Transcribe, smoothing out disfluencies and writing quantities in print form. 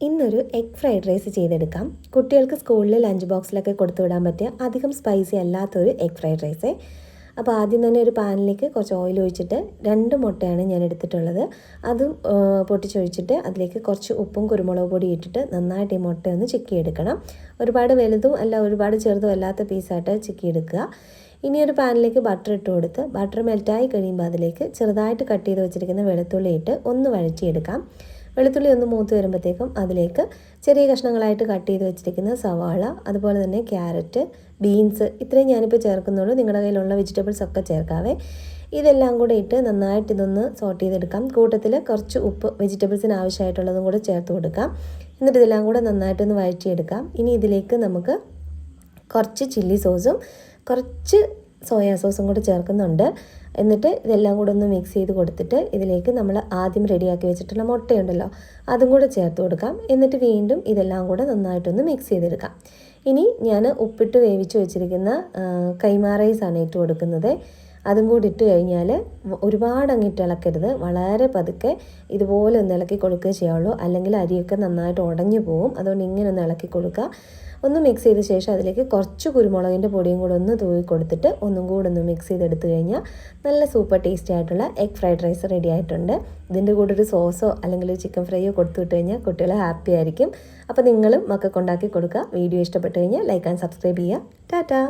ഇന്നൊരു egg fried rice ചെയ്തെടുക്കാം. കുട്ടികൾക്ക് സ്കൂളിൽ ലഞ്ച് ബോക്സിലൊക്കെ കൊടുത്തു വിടാൻ പറ്റിയ അധികം സ്പൈസി അല്ലാത്തൊരു എഗ് ഫ്രൈഡ് റൈസ്. അപ്പോൾ ആദ്യം തന്നെ ഒരു പാനിലേക്ക് കുറച്ച് ഓയിൽ ഒഴിച്ചിട്ട് 2 മുട്ടയാണ് ഞാൻ എടുത്തിട്ടുള്ളത്. അതും പൊട്ടിച്ചൊഴിച്ചിട്ട് അതിലേക്ക് കുറച്ച് ഉപ്പും കുരുമുളക് പൊടി ഇട്ടിട്ട് നന്നായിട്ട് ഈ മുട്ടയൊന്ന് ചിക്കിയെടുക്കണം. ഒരുപാട് വലുതും അല്ല ഒരുപാട് ചെറുതും അല്ലാത്ത പീസായിട്ട് ചിക്കിയെടുക്കുക. ഇനി ഒരു പാനിലേക്ക് ബട്ടർ ഇട്ട് കൊടുത്ത് ബട്ടർ മെൽറ്റായി കഴിയുമ്പോൾ അതിലേക്ക് ചെറുതായിട്ട് കട്ട് ചെയ്ത് വെച്ചിരിക്കുന്ന വെളുത്തുള്ളി ഇട്ട് ഒന്ന് വഴറ്റിയെടുക്കാം. വെളുത്തുള്ളി ഒന്ന് മൂത്ത് വരുമ്പോഴത്തേക്കും അതിലേക്ക് ചെറിയ കഷ്ണങ്ങളായിട്ട് കട്ട് ചെയ്ത് വെച്ചിരിക്കുന്ന സവാള, അതുപോലെ തന്നെ ക്യാരറ്റ്, ബീൻസ് ഇത്രയും ഞാനിപ്പോൾ ചേർക്കുന്നുള്ളൂ. നിങ്ങളുടെ കയ്യിലുള്ള വെജിറ്റബിൾസ് ഒക്കെ ചേർക്കാവേ. ഇതെല്ലാം കൂടെ ഇട്ട് നന്നായിട്ട് ഇതൊന്ന് സോട്ട് ചെയ്തെടുക്കാം. കൂട്ടത്തിൽ കുറച്ച് ഉപ്പ് വെജിറ്റബിൾസിന് ആവശ്യമായിട്ടുള്ളതും കൂടെ ചേർത്ത് കൊടുക്കാം. എന്നിട്ട് ഇതെല്ലാം കൂടെ നന്നായിട്ടൊന്ന് വഴറ്റിയെടുക്കാം. ഇനി ഇതിലേക്ക് നമുക്ക് കുറച്ച് ചില്ലി സോസും കുറച്ച് സോയാ സോസും കൂടെ ചേർക്കുന്നുണ്ട്. എന്നിട്ട് ഇതെല്ലാം കൂടെ ഒന്ന് മിക്സ് ചെയ്ത് കൊടുത്തിട്ട് ഇതിലേക്ക് നമ്മൾ ആദ്യം റെഡിയാക്കി വെച്ചിട്ടുള്ള മുട്ടയുണ്ടല്ലോ അതും കൂടെ ചേർത്ത് കൊടുക്കാം. എന്നിട്ട് വീണ്ടും ഇതെല്ലാം കൂടെ നന്നായിട്ടൊന്ന് മിക്സ് ചെയ്തെടുക്കാം. ഇനി ഞാൻ ഉപ്പിട്ട് വേവിച്ച് വെച്ചിരിക്കുന്ന കൈമാ റൈസാണ് ഇട്ട് കൊടുക്കുന്നത്. അതും കൂടി ഇട്ട് കഴിഞ്ഞാൽ ഒരുപാട് അങ്ങിട്ട് ഇളക്കരുത്, വളരെ പതുക്കെ ഇതുപോലെ ഒന്ന് ഇളക്കി കൊടുക്കുകയേ ചെയ്യുള്ളൂ. അല്ലെങ്കിൽ അരിയൊക്കെ നന്നായിട്ട് ഉടഞ്ഞു പോകും. അതുകൊണ്ട് ഇങ്ങനെ ഒന്ന് ഇളക്കി കൊടുക്കുക. ഒന്ന് മിക്സ് ചെയ്ത ശേഷം അതിലേക്ക് കുറച്ച് കുരുമുളകിൻ്റെ പൊടിയും കൂടെ ഒന്ന് തൂവി കൊടുത്തിട്ട് ഒന്നും കൂടെ ഒന്ന് മിക്സ് ചെയ്തെടുത്ത് കഴിഞ്ഞാൽ നല്ല സൂപ്പർ ടേസ്റ്റി ആയിട്ടുള്ള എഗ് ഫ്രൈഡ് റൈസ് റെഡി ആയിട്ടുണ്ട്. ഇതിൻ്റെ കൂടെ ഒരു സോസോ അല്ലെങ്കിൽ ഒരു ചിക്കൻ ഫ്രൈയോ കൊടുത്തു വിട്ട് കഴിഞ്ഞാൽ കുട്ടികൾ ഹാപ്പി ആയിരിക്കും. അപ്പോൾ നിങ്ങളും മക്കൾക്ക് ഉണ്ടാക്കി കൊടുക്കുക. വീഡിയോ ഇഷ്ടപ്പെട്ട് കഴിഞ്ഞാൽ ലൈക്ക് ആൻഡ് സബ്സ്ക്രൈബ് ചെയ്യുക. ടാറ്റാ.